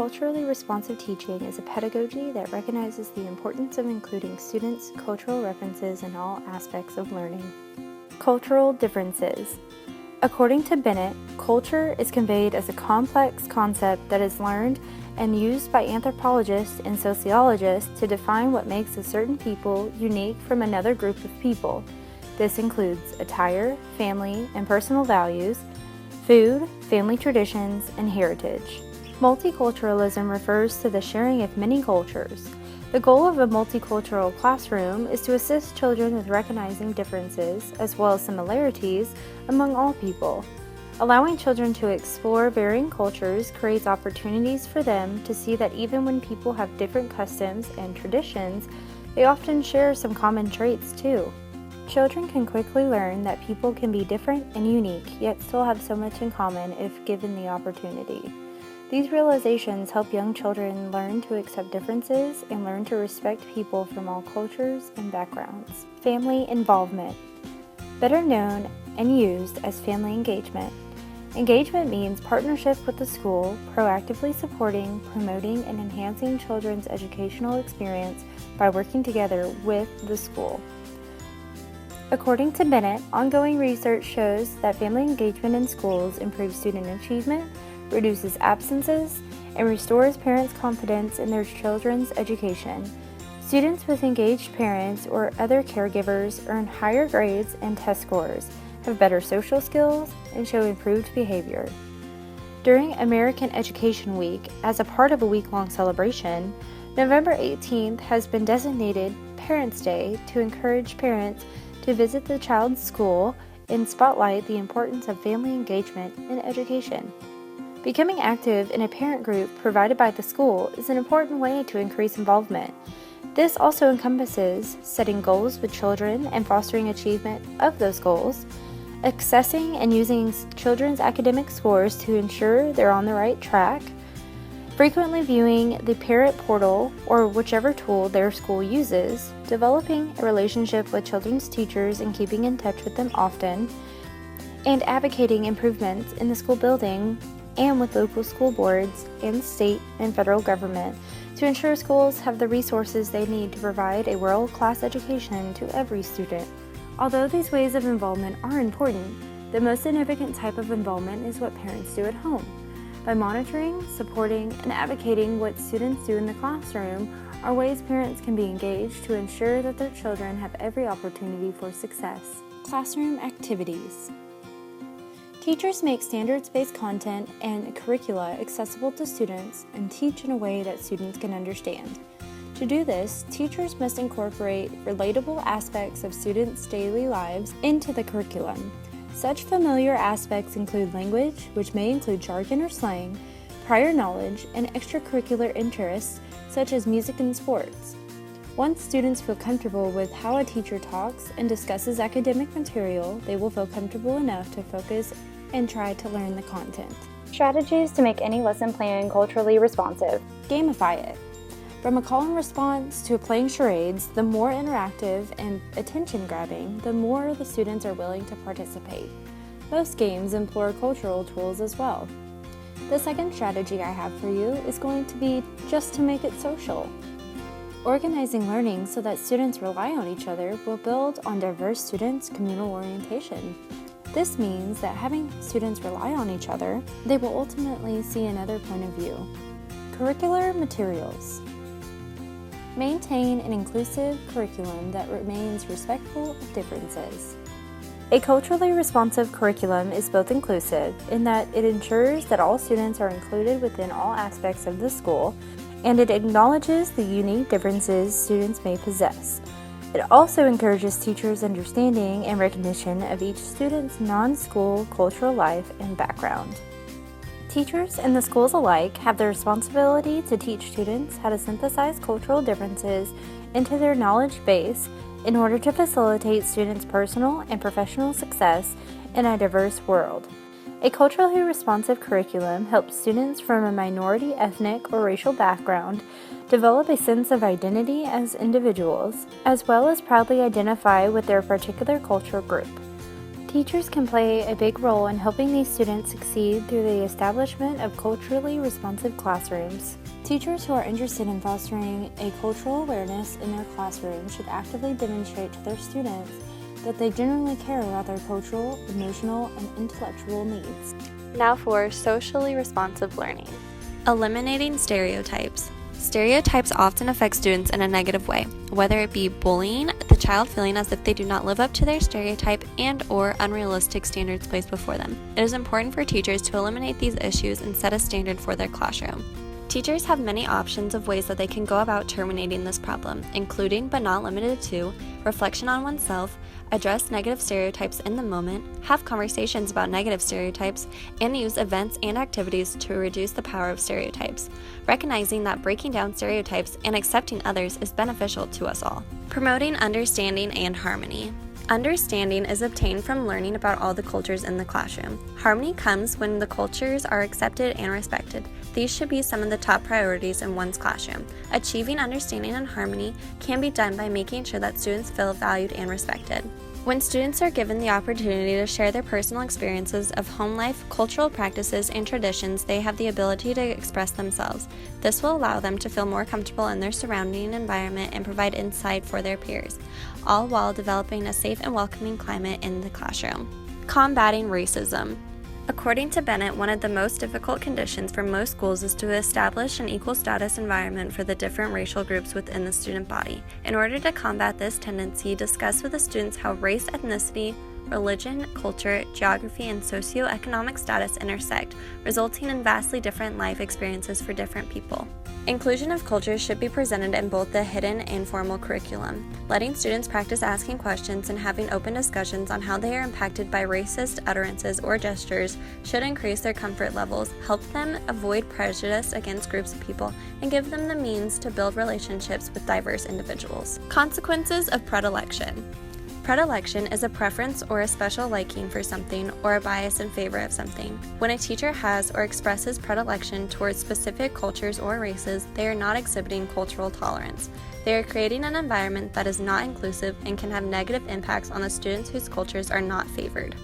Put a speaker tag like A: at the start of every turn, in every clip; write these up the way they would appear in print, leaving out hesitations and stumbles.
A: culturally responsive teaching is a pedagogy that recognizes the importance of including students' cultural references in all aspects of learning. Cultural differences. According to Bennett, culture is conveyed as a complex concept that is learned and used by anthropologists and sociologists to define what makes a certain people unique from another group of people. This includes attire, family and personal values, food, family traditions, and heritage. Multiculturalism refers to the sharing of many cultures. The goal of a multicultural classroom is to assist children with recognizing differences as well as similarities among all people. Allowing children to explore varying cultures creates opportunities for them to see that even when people have different customs and traditions, they often share some common traits too. Children can quickly learn that people can be different and unique, yet still have so much in common if given the opportunity. These realizations help young children learn to accept differences and learn to respect people from all cultures and backgrounds. Family involvement. Better known and used as family engagement. Engagement means partnership with the school, proactively supporting, promoting, and enhancing children's educational experience by working together with the school. According to Bennett, ongoing research shows that family engagement in schools improves student achievement, reduces absences, and restores parents' confidence in their children's education. Students with engaged parents or other caregivers earn higher grades and test scores, have better social skills, and show improved behavior. During American Education Week, as a part of a week-long celebration, November 18th has been designated Parents' Day to encourage parents to visit the child's school and spotlight the importance of family engagement in education. Becoming active in a parent group provided by the school is an important way to increase involvement. This also encompasses setting goals with children and fostering achievement of those goals, accessing and using children's academic scores to ensure they're on the right track, frequently viewing the parent portal or whichever tool their school uses, developing a relationship with children's teachers and keeping in touch with them often, and advocating improvements in the school building and with local school boards and state and federal government to ensure schools have the resources they need to provide a world-class education to every student. Although these ways of involvement are important, the most significant type of involvement is what parents do at home. By monitoring, supporting, and advocating what students do in the classroom are ways parents can be engaged to ensure that their children have every opportunity for success. Classroom activities. Teachers make standards-based content and curricula accessible to students and teach in a way that students can understand. To do this, teachers must incorporate relatable aspects of students' daily lives into the curriculum. Such familiar aspects include language, which may include jargon or slang, prior knowledge, and extracurricular interests such as music and sports. Once students feel comfortable with how a teacher talks and discusses academic material, they will feel comfortable enough to focus and try to learn the content. Strategies to make any lesson plan culturally responsive. Gamify it. From a call and response to playing charades, the more interactive and attention-grabbing, the more the students are willing to participate. Most games employ cultural tools as well. The second strategy I have for you is going to be just to make it social. Organizing learning so that students rely on each other will build on diverse students' communal orientation. This means that having students rely on each other, they will ultimately see another point of view. Curricular materials. Maintain an inclusive curriculum that remains respectful of differences. A culturally responsive curriculum is both inclusive in that it ensures that all students are included within all aspects of the school, and it acknowledges the unique differences students may possess. It also encourages teachers' understanding and recognition of each student's non-school cultural life and background. Teachers and the schools alike have the responsibility to teach students how to synthesize cultural differences into their knowledge base in order to facilitate students' personal and professional success in a diverse world. A culturally responsive curriculum helps students from a minority ethnic or racial background develop a sense of identity as individuals, as well as proudly identify with their particular cultural group. Teachers can play a big role in helping these students succeed through the establishment of culturally responsive classrooms. Teachers who are interested in fostering a cultural awareness in their classroom should actively demonstrate to their students that they genuinely care about their cultural, emotional, and intellectual needs.
B: Now for socially responsive learning. Eliminating stereotypes. Stereotypes often affect students in a negative way, whether it be bullying, the child feeling as if they do not live up to their stereotype, and/or unrealistic standards placed before them. It is important for teachers to eliminate these issues and set a standard for their classroom. Teachers have many options of ways that they can go about terminating this problem, including but not limited to reflection on oneself, address negative stereotypes in the moment, have conversations about negative stereotypes, and use events and activities to reduce the power of stereotypes, recognizing that breaking down stereotypes and accepting others is beneficial to us all. Promoting understanding and harmony. Understanding is obtained from learning about all the cultures in the classroom. Harmony comes when the cultures are accepted and respected. These should be some of the top priorities in one's classroom. Achieving understanding and harmony can be done by making sure that students feel valued and respected. When students are given the opportunity to share their personal experiences of home life, cultural practices, and traditions, they have the ability to express themselves. This will allow them to feel more comfortable in their surrounding environment and provide insight for their peers, all while developing a safe and welcoming climate in the classroom. Combating racism. According to Bennett, one of the most difficult conditions for most schools is to establish an equal status environment for the different racial groups within the student body. In order to combat this tendency, discuss with the students how race, ethnicity, religion, culture, geography, and socioeconomic status intersect, resulting in vastly different life experiences for different people. Inclusion of cultures should be presented in both the hidden and formal curriculum. Letting students practice asking questions and having open discussions on how they are impacted by racist utterances or gestures should increase their comfort levels, help them avoid prejudice against groups of people, and give them the means to build relationships with diverse individuals. Consequences of predilection. Predilection is a preference or a special liking for something or a bias in favor of something. When a teacher has or expresses predilection towards specific cultures or races, they are not exhibiting cultural tolerance. They are creating an environment that is not inclusive and can have negative impacts on the students whose cultures are not favored.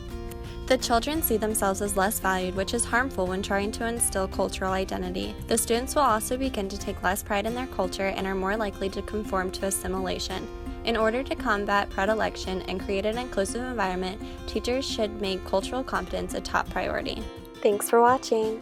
B: The children see themselves as less valued, which is harmful when trying to instill cultural identity. The students will also begin to take less pride in their culture and are more likely to conform to assimilation. In order to combat predilection and create an inclusive environment, teachers should make cultural competence a top priority. Thanks for watching!